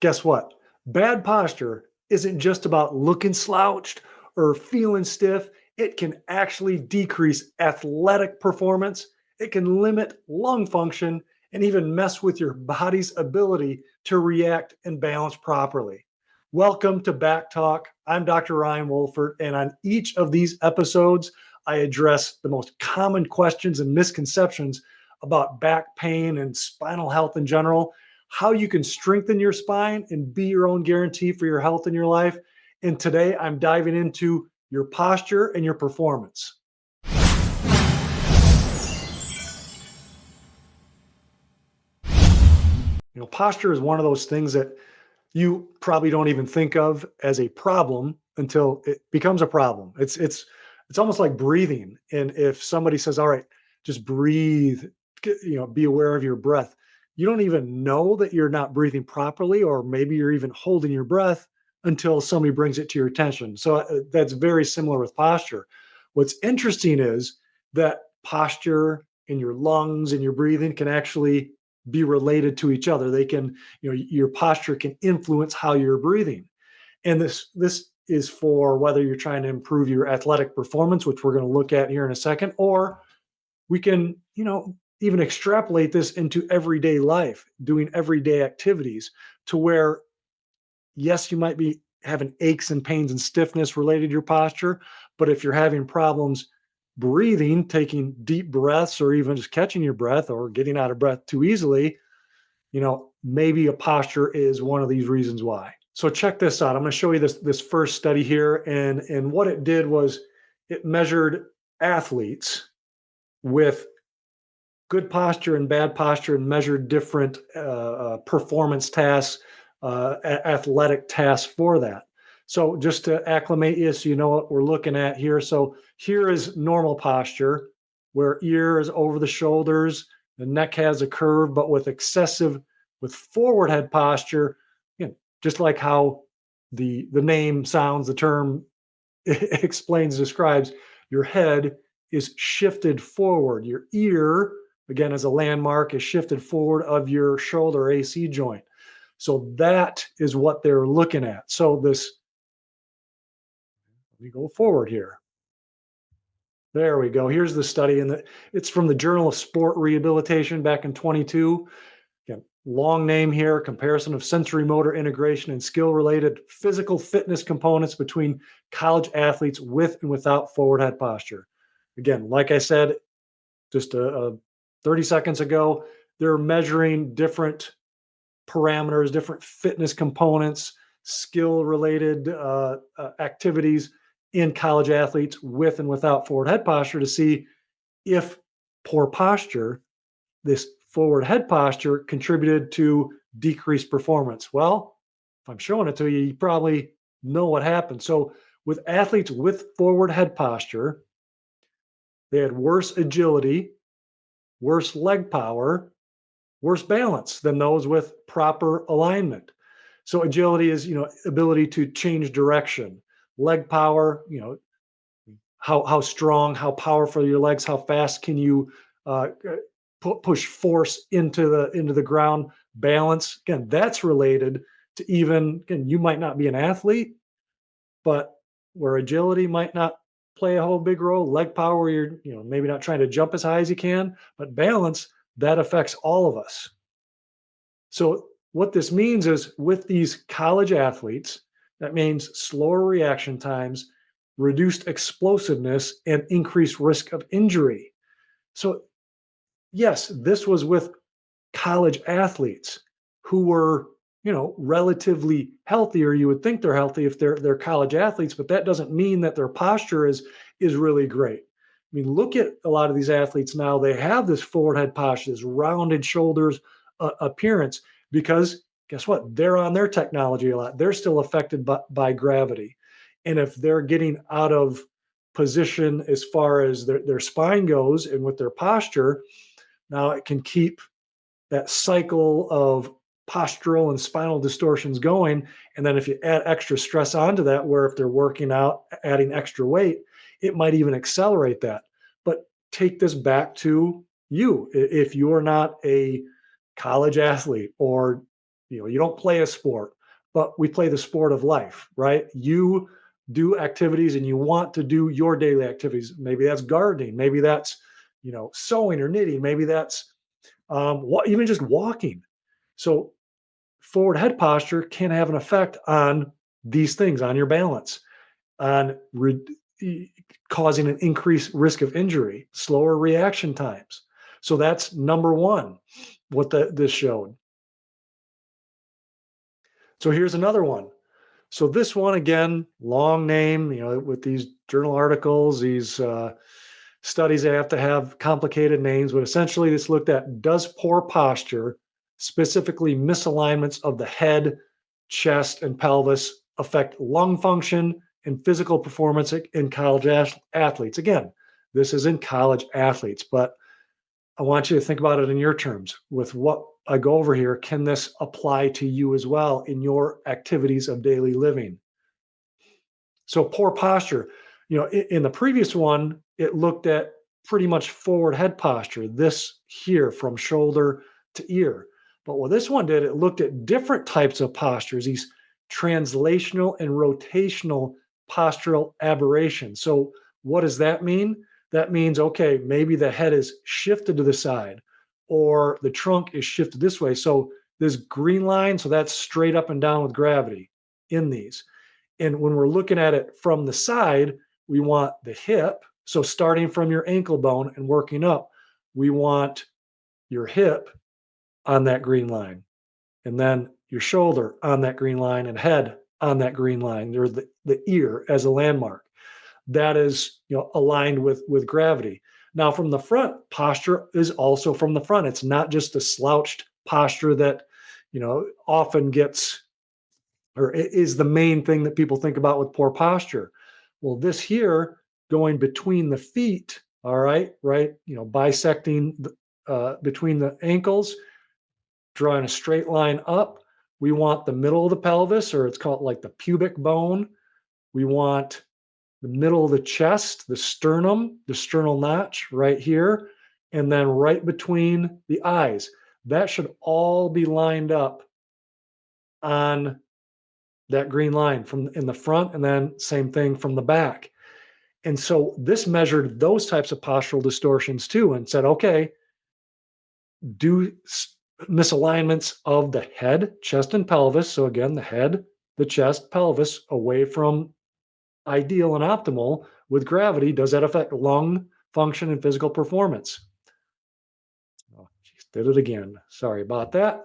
Guess what? Bad posture isn't just about looking slouched or feeling stiff. It can actually decrease athletic performance. It can limit lung function and even mess with your body's ability to react and balance properly. Welcome to Back Talk. I'm Dr. Ryan Wolfert, and on each of these episodes, I address the most common questions and misconceptions about back pain and spinal health in general, how you can strengthen your spine and be your own guarantee for your health in your life. And today I'm diving into your posture and your performance. Posture is one of those things that you probably don't even think of as a problem until it becomes a problem. It's almost like breathing. And if somebody says, "All right, just breathe," be aware of your breath. You don't even know that you're not breathing properly, or maybe you're even holding your breath until somebody brings it to your attention. So that's very similar with posture. What's interesting is that posture and your lungs and your breathing can actually be related to each other. They can, your posture can influence how you're breathing. And this is for whether you're trying to improve your athletic performance, which we're going to look at here in a second, or we can, even extrapolate this into everyday life, doing everyday activities to where, yes, you might be having aches and pains and stiffness related to your posture, but if you're having problems breathing, taking deep breaths, or even just catching your breath or getting out of breath too easily, maybe a posture is one of these reasons why. So check this out. I'm going to show you this first study here, and what it did was it measured athletes with good posture and bad posture and measured different performance tasks, athletic tasks for that. So just to acclimate you, so you know what we're looking at here. So here is normal posture, where ear is over the shoulders, the neck has a curve, but with forward head posture, just like how the name sounds, the term explains, describes, your head is shifted forward. Your ear, again, as a landmark, is shifted forward of your shoulder AC joint. So that is what they're looking at. So let me go forward here. There we go. Here's the study, and it's from the Journal of Sport Rehabilitation back in 22. Again, long name here, comparison of sensory motor integration and skill related physical fitness components between college athletes with and without forward head posture. Again, like I said, just 30 seconds ago, they're measuring different parameters, different fitness components, skill related activities in college athletes with and without forward head posture to see if poor posture, this forward head posture, contributed to decreased performance. Well, if I'm showing it to you, you probably know what happened. So with athletes with forward head posture, they had worse agility, worse leg power, worse balance than those with proper alignment. So agility is, ability to change direction. Leg power, how strong, how powerful are your legs, how fast can you push force into the ground. Balance, again, that's related to, even, again, you might not be an athlete, but where agility might not play a whole big role, leg power, you're, maybe not trying to jump as high as you can, but balance, that affects all of us. So what this means is, with these college athletes, that means slower reaction times, reduced explosiveness, and increased risk of injury. So yes, this was with college athletes who were, relatively healthier. You would think they're healthy if they're college athletes, but that doesn't mean that their posture is really great. I mean, look at a lot of these athletes now. They have this forward head posture, this rounded shoulders appearance, because guess what? They're on their technology a lot. They're still affected by gravity. And if they're getting out of position as far as their spine goes and with their posture, now it can keep that cycle of postural and spinal distortions going. And then if you add extra stress onto that, where if they're working out, adding extra weight, it might even accelerate that. But take this back to you. If you're not a college athlete, or You don't play a sport, but we play the sport of life, right? You do activities and you want to do your daily activities. Maybe that's gardening, maybe that's, sewing or knitting, maybe that's even just walking. So forward head posture can have an effect on these things, on your balance, on causing an increased risk of injury, slower reaction times. So that's number one, what this showed. So here's another one. So this one, again, long name, with these journal articles, these studies, they have to have complicated names, but essentially this looked at, does poor posture, specifically misalignments of the head, chest, and pelvis, affect lung function and physical performance in college athletes? Again, this is in college athletes, but I want you to think about it in your terms. With what I go over here, can this apply to you as well in your activities of daily living? So poor posture, in the previous one, it looked at pretty much forward head posture, this here from shoulder to ear. But what this one did, it looked at different types of postures, these translational and rotational postural aberrations. So what does that mean? That means, okay, maybe the head is shifted to the side or the trunk is shifted this way. So this green line, so that's straight up and down with gravity in these. And when we're looking at it from the side, we want the hip. So starting from your ankle bone and working up, we want your hip on that green line, and then your shoulder on that green line, and head on that green line. There's the ear as a landmark. That is, aligned with gravity. Now, from the front, posture is also from the front. It's not just a slouched posture that, often gets, or is the main thing that people think about with poor posture. Well, this here, going between the feet, all right, bisecting between the ankles, drawing a straight line up. We want the middle of the pelvis, or it's called like the pubic bone. We want the middle of the chest, the sternum, the sternal notch right here, and then right between the eyes. That should all be lined up on that green line from in the front, and then same thing from the back. And so this measured those types of postural distortions too, and said, okay, do misalignments of the head, chest, and pelvis. So again, the head, the chest, pelvis away from ideal and optimal with gravity. Does that affect lung function and physical performance? Oh, geez, did it again. Sorry about that.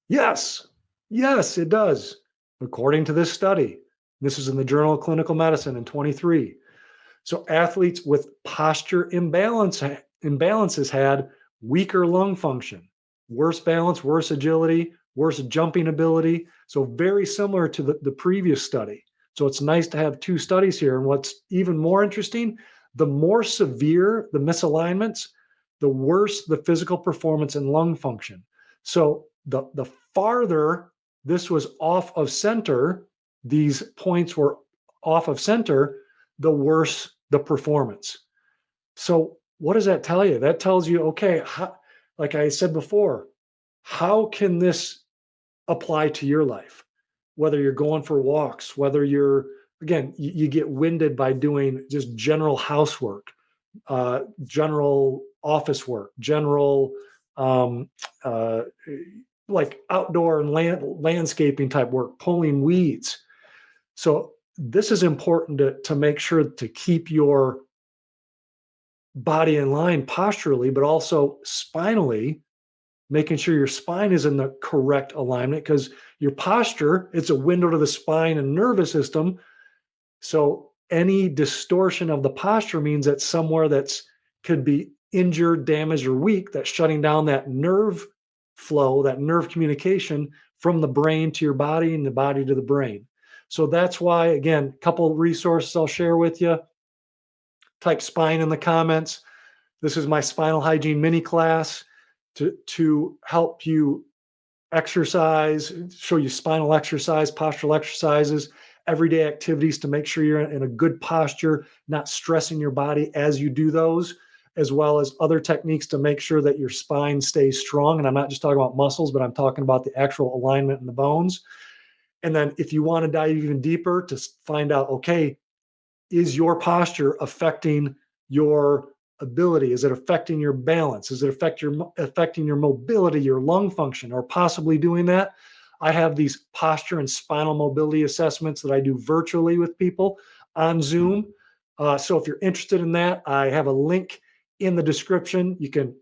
Yes, yes, it does. According to this study, this is in the Journal of Clinical Medicine in 23. So athletes with posture imbalances had weaker lung function, worse balance, worse agility, worse jumping ability. So very similar to the previous study. So it's nice to have two studies here. And what's even more interesting, the more severe the misalignments, the worse the physical performance and lung function. So the farther this was off of center, these points were off of center, the worse the performance. So what does that tell you? That tells you, okay, like I said before, how can this apply to your life? Whether you're going for walks, whether you're, again, you get winded by doing just general housework, general office work, general um, uh, like outdoor and landscaping type work, pulling weeds. So this is important to make sure to keep your body in line posturally, but also spinally, making sure your spine is in the correct alignment, because your posture, it's a window to the spine and nervous system. So any distortion of the posture means that somewhere that's could be injured, damaged, or weak, that's shutting down that nerve flow, that nerve communication from the brain to your body and the body to the brain. So that's why, again, a couple of resources I'll share with you. Type spine in the comments. This is my spinal hygiene mini class to help you exercise, show you spinal exercise, postural exercises, everyday activities to make sure you're in a good posture, not stressing your body as you do those. as well as other techniques to make sure that your spine stays strong. And I'm not just talking about muscles, but I'm talking about the actual alignment in the bones. And then if you want to dive even deeper to find out, okay, is your posture affecting your ability? Is it affecting your balance? Is it affecting your mobility, your lung function, or possibly doing that? I have these posture and spinal mobility assessments that I do virtually with people on Zoom. So if you're interested in that, I have a link in the description. You can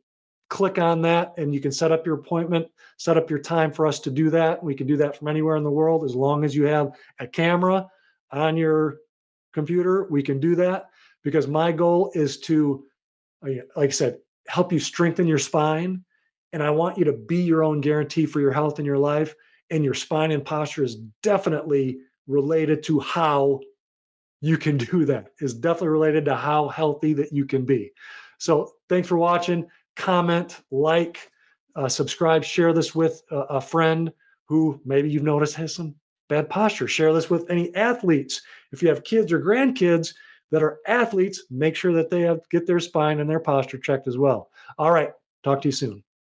click on that and you can set up your appointment, set up your time for us to do that. We can do that from anywhere in the world as long as you have a camera on your computer. We can do that because my goal is to, like I said, help you strengthen your spine. And I want you to be your own guarantee for your health in your life. And your spine and posture is definitely related to how you can do that, is definitely related to how healthy that you can be. So thanks for watching. Comment, like, subscribe, share this with a friend who maybe you've noticed has some bad posture. Share this with any athletes. If you have kids or grandkids that are athletes, make sure that they get their spine and their posture checked as well. All right. Talk to you soon.